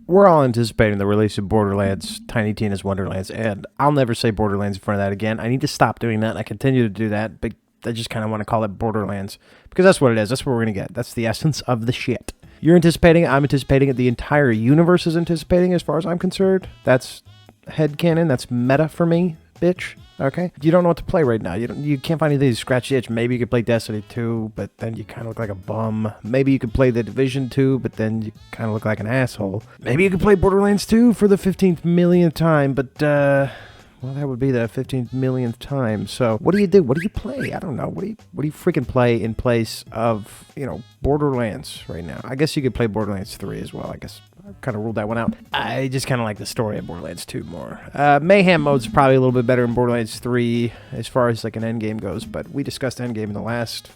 We're all anticipating the release of Borderlands, Tiny Tina's Wonderlands, and I'll never say Borderlands in front of that again. I need to stop doing that. I continue to do that, but I just kind of want to call it Borderlands because that's what it is. That's what we're going to get. That's the essence of the shit. You're anticipating it. I'm anticipating it. The entire universe is anticipating as far as I'm concerned. That's headcanon. That's meta for me, bitch. Okay? You don't know what to play right now. You can't find anything to scratch the itch. Maybe you could play Destiny 2, but then you kind of look like a bum. Maybe you could play The Division 2, but then you kind of look like an asshole. Maybe you could play Borderlands 2 for the 15th millionth time, but, well, that would be the 15th millionth time. So, what do you do? What do you play? I don't know. What do you freaking play in place of, Borderlands right now? I guess you could play Borderlands 3 as well. I guess I kind of ruled that one out. I just kind of like the story of Borderlands 2 more. Mayhem mode's probably a little bit better in Borderlands 3 as far as like an endgame goes, but we discussed endgame in the last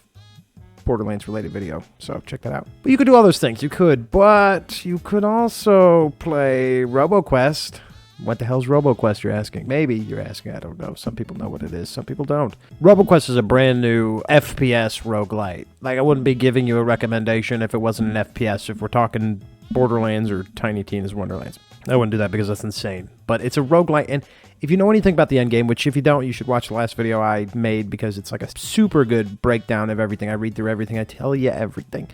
Borderlands related video, so check that out. But you could do all those things. You could, but you could also play RoboQuest. What the hell's RoboQuest, you're asking? Maybe you're asking, I don't know. Some people know what it is, some people don't. RoboQuest is a brand new FPS roguelite. Like, I wouldn't be giving you a recommendation if it wasn't an FPS, if we're talking Borderlands or Tiny Tina's Wonderlands. I wouldn't do that because that's insane. But it's a roguelite, and if you know anything about the endgame, which if you don't, you should watch the last video I made because it's like a super good breakdown of everything. I read through everything, I tell you everything.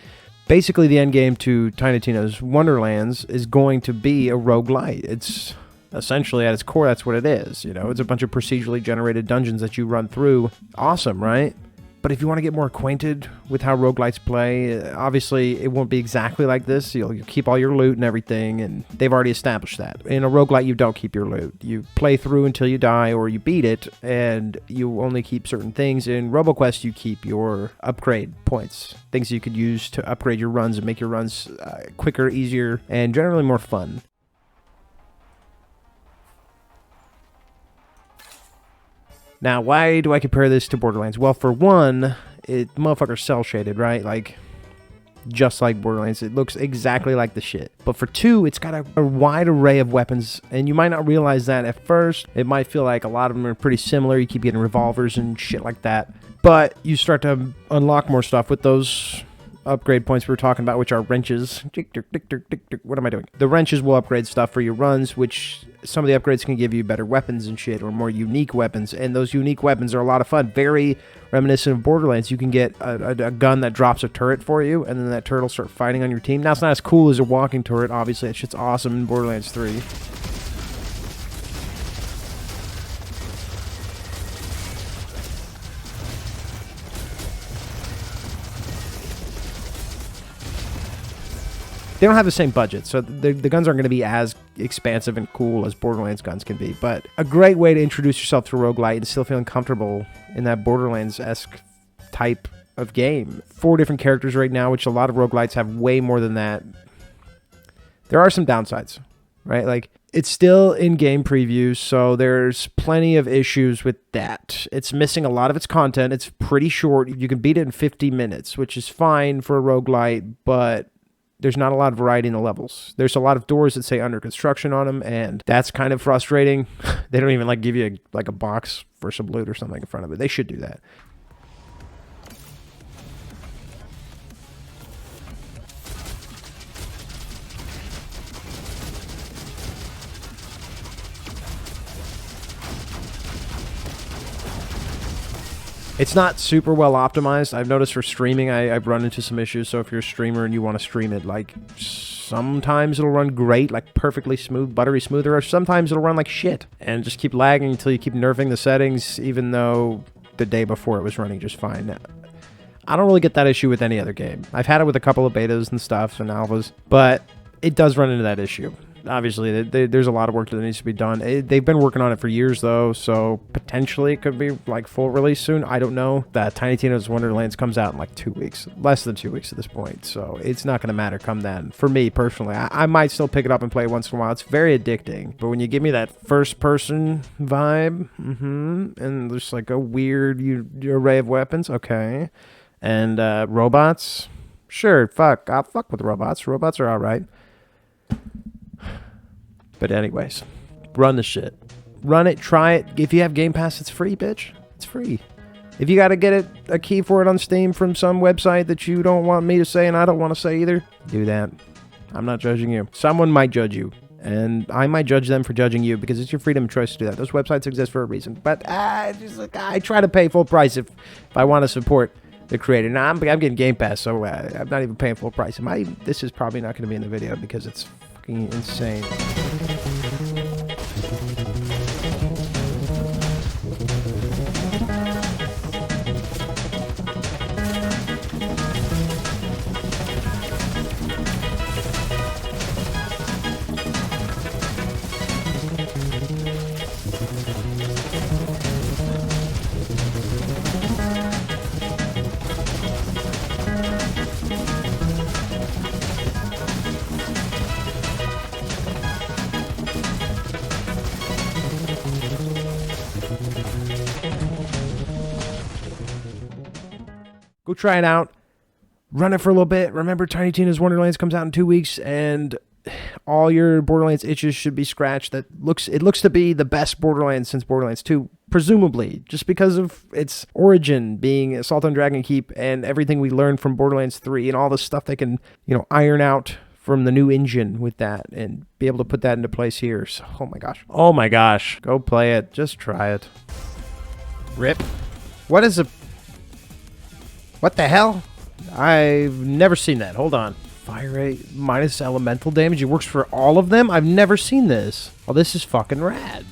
Basically, the endgame to Tiny Tina's Wonderlands is going to be a roguelite. It's essentially, at its core, that's what it is. It's a bunch of procedurally generated dungeons that you run through. Awesome, right? But if you want to get more acquainted with how roguelites play, obviously it won't be exactly like this. You'll keep all your loot and everything, and they've already established that. In a roguelite, you don't keep your loot. You play through until you die or you beat it, and you only keep certain things. In RoboQuest, you keep your upgrade points, things you could use to upgrade your runs and make your runs quicker, easier, and generally more fun. Now, why do I compare this to Borderlands? Well, for one, motherfucker's cel-shaded, right? Like, just like Borderlands. It looks exactly like the shit. But for two, it's got a wide array of weapons, and you might not realize that at first. It might feel like a lot of them are pretty similar. You keep getting revolvers and shit like that. But you start to unlock more stuff with those upgrade points we were talking about, which are wrenches. What am I doing? The wrenches will upgrade stuff for your runs, which some of the upgrades can give you better weapons and shit, or more unique weapons, and those unique weapons are a lot of fun. Very reminiscent of Borderlands. You can get a gun that drops a turret for you, and then that turret will start fighting on your team. Now, it's not as cool as a walking turret, obviously. That shit's awesome in Borderlands 3. They don't have the same budget, so the guns aren't going to be as expansive and cool as Borderlands guns can be. But a great way to introduce yourself to a roguelite and still feeling comfortable in that Borderlands-esque type of game. 4 different characters right now, which a lot of roguelites have way more than that. There are some downsides, right? Like, it's still in-game previews, so there's plenty of issues with that. It's missing a lot of its content. It's pretty short. You can beat it in 50 minutes, which is fine for a roguelite, but there's not a lot of variety in the levels. There's a lot of doors that say under construction on them, and that's kind of frustrating. They don't even give you a box for some loot or something in front of it. They should do that. It's not super well optimized. I've noticed for streaming, I've run into some issues. So if you're a streamer and you want to stream it, sometimes it'll run great, perfectly smooth, buttery smooth, or sometimes it'll run like shit and just keep lagging until you keep nerfing the settings, even though the day before it was running just fine. I don't really get that issue with any other game. I've had it with a couple of betas and stuff and alphas, but it does run into that issue. Obviously, there's a lot of work that needs to be done. They've been working on it for years, though, so potentially it could be full release soon. I don't know. That Tiny Tina's Wonderlands comes out in 2 weeks. Less than 2 weeks at this point, so it's not going to matter come then. For me, personally, I might still pick it up and play it once in a while. It's very addicting, but when you give me that first-person vibe, and just a weird array of weapons, okay, and robots, sure, I'll fuck with robots. Robots are all right. But anyways, run the shit. Run it, try it. If you have Game Pass, it's free, bitch. It's free. If you got to get a key for it on Steam from some website that you don't want me to say and I don't want to say either, do that. I'm not judging you. Someone might judge you. And I might judge them for judging you because it's your freedom of choice to do that. Those websites exist for a reason. But I try to pay full price if I want to support the creator. Now, I'm getting Game Pass, so I'm not even paying full price. This is probably not going to be in the video because it's fucking insane. Go try it out. Run it for a little bit. Remember, Tiny Tina's Wonderlands comes out in 2 weeks, and all your Borderlands itches should be scratched. It looks to be the best Borderlands since Borderlands 2, presumably, just because of its origin being Assault on Dragon Keep and everything we learned from Borderlands 3 and all the stuff they can, iron out from the new engine with that and be able to put that into place here. So, oh my gosh. Oh my gosh. Go play it. Just try it. Rip. What the hell? I've never seen that. Hold on. Fire rate minus elemental damage. It works for all of them? I've never seen this. Oh, this is fucking rad.